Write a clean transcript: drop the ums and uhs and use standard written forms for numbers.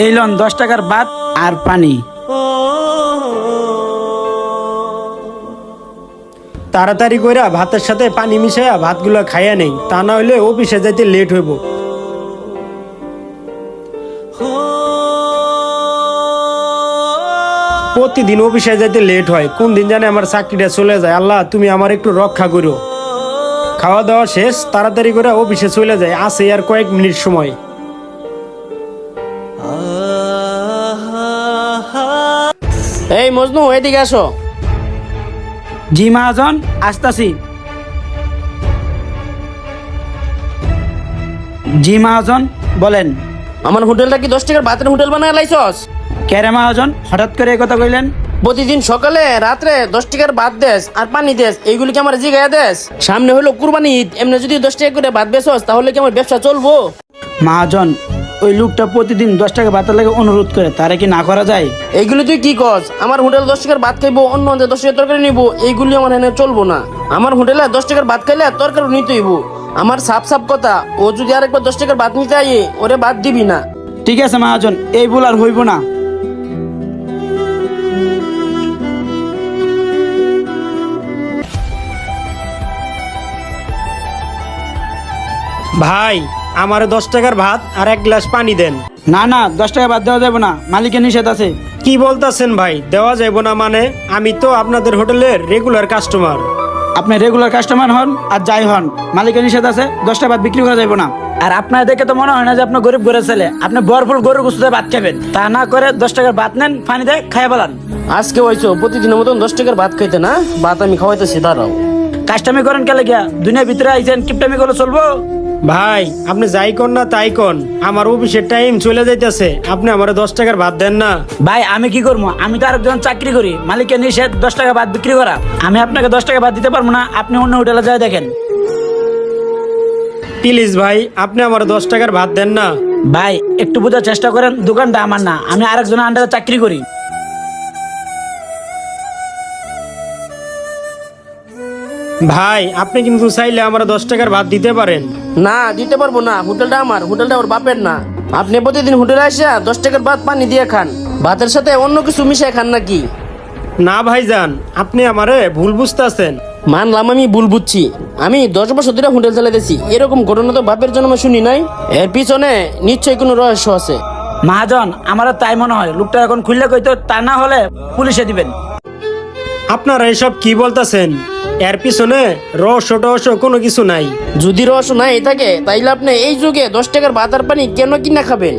এই লন 10 টাকার ভাত আর পানি। তাড়াতাড়ি কইরা ভাতের সাথে পানি মিশাইয়া ভাতগুলো খাইয়া নেই, তা না হইলে অফিসে যাইতে লেট হইব। প্রতিদিন অফিসে যাইতে লেট হয়, কোন দিন জানে আমার চাকরিটা চলে যায়। আল্লাহ তুমি আমার একটু রক্ষা করো। খাওয়া দাওয়া শেষ, তাড়াতাড়ি করে অফিসে চলে যায়, আছে আর কয়েক মিনিট সময়। এই মজনু, এদিকে আসো। জি মহাজন, আসতাছি। জি মহাজন, বলেন। আমার হোটেলটা কি 10 টাকার ভাতের হোটেল বানায় লাইছস? কেরে মহাজন, হঠাৎ করে এই কথা কইলেন? প্রতিদিন সকালে রাত্রে 10 টাকার ভাত দেস আর পানি দেস, এইগুলি কি আমার জিগায়া দেস? সামনে হলো কুরবানি ঈদ, এমনি যদি 10 টাকা করে ভাত বেচস তাহলে কি আমার ব্যবসা চলবো? মহাজন, ওই লোকটা প্রতিদিন 10 টাকা ভাতের লাগে অনুরোধ করে, তারে কি না করা যায়? এইগুলি তুই কি কস? আমার হোটেল 10 টাকার ভাত খাইবো, অন্য 10 টাকার তরকারি নিবো, এইগুলি আমার এনে চলবো না। আমার হোটেলে 10 টাকার ভাত খাইলে তরকারি নিতে হইব। আমার সাপ সাপ কথা, ও যদি আরেকবার 10 টাকার ভাত নিতে আইয়ে, ওরে ভাত দিবি না। ঠিক আছে মহাজন, এই ভুল আর হইব না। ভাই, আমার 10 টাকার ভাত আর 1 গ্লাস পানি দেন। না না, 10 টাকা ভাত দেওয়া যাবে না, মালিকের নিষেধ আছে। কি বলতাছেন ভাই, দেওয়া যাইব না মানে? আমি তো আপনাদের হোটেলের রেগুলার কাস্টমার। আপনি রেগুলার কাস্টমার হন আর যাই হন, মালিকের নিষেধ আছে, 10 টাকা ভাত বিক্রি করা যাবে না। আর আপনার দেখে তো মনে হয় না যে আপনি গরিব ঘরের ছেলে, আপনি বরফুল গরুর গোশত দিয়ে ভাত খাবেন। তা না করে 10 টাকার ভাত নেন, পানি দেয় খাইয়া বলান। আজকে হয়েছো প্রতিদিনের মতন 10 টাকার ভাত খাইতে না? ভাত আমি খাওয়াইতেছি, দাঁড়াও। কাস্টমি করেন কেলে গিয়া? দুনিয়ার ভিতরে আইছেন, কিপটামি করে চলবো? ভাই, আপনি যাই কর না তাই কন, আমার অফিসের টাইম চলে যাইতেছে, আপনি আমার 10 টাকার ভাত দেন না। ভাই আমি কি করবো? আমি তো আরেকজন চাকরি করি, মালিকের নিষেধ 10 টাকা ভাত বিক্রি করা। আমি আপনাকে 10 টাকা ভাত দিতে পারবো না, আপনি অন্য হোটেলে যাই দেখেন। প্লিজ ভাই, আপনি আমার 10 টাকার ভাত দেন না। ভাই একটু বোঝার চেষ্টা করেন, দোকানটা আমার না, আমি আরেকজনের আন্ডারে চাকরি করি। ভাই, আপনি কিন্তু চাইলে আমার 10 টাকার ভাত দিতে পারেন। না, দিতে পারবো না, হোটেলটা আমার, হোটেলটা ওর বাপের না। আপনি প্রতিদিন হোটেলে আসা 10 টাকার ভাত পানি দিয়ে খান, ভাতের সাথে অন্য কিছু মিশাই খান নাকি? না ভাইজান, আপনি আমারে ভুল বুঝতেছেন। মানলাম আমি ভুল বুঝছি, আমি 10 বছর ধরে হোটেল চালাইতেছি, এরকম ঘটনা তো বাপের জন্মে শুনি নাই। এর পিছনে নিশ্চয়ই কোনো রহস্য আছে। মহাজন, আমারও তাই মনে হয়, লোকটা এখন খুললে কইতো, তা না হলে পুলিশে দিবেন। আপনারা এসব কি বলতেছেন? এর পিছনে রহস্য টহস্য কোনো কিছু নাই। যদি রহস্য নাই থাকে তাইলে আপনি এই যুগে 10 টাকার ভাত আর পানি কেন কিনা খাবেন?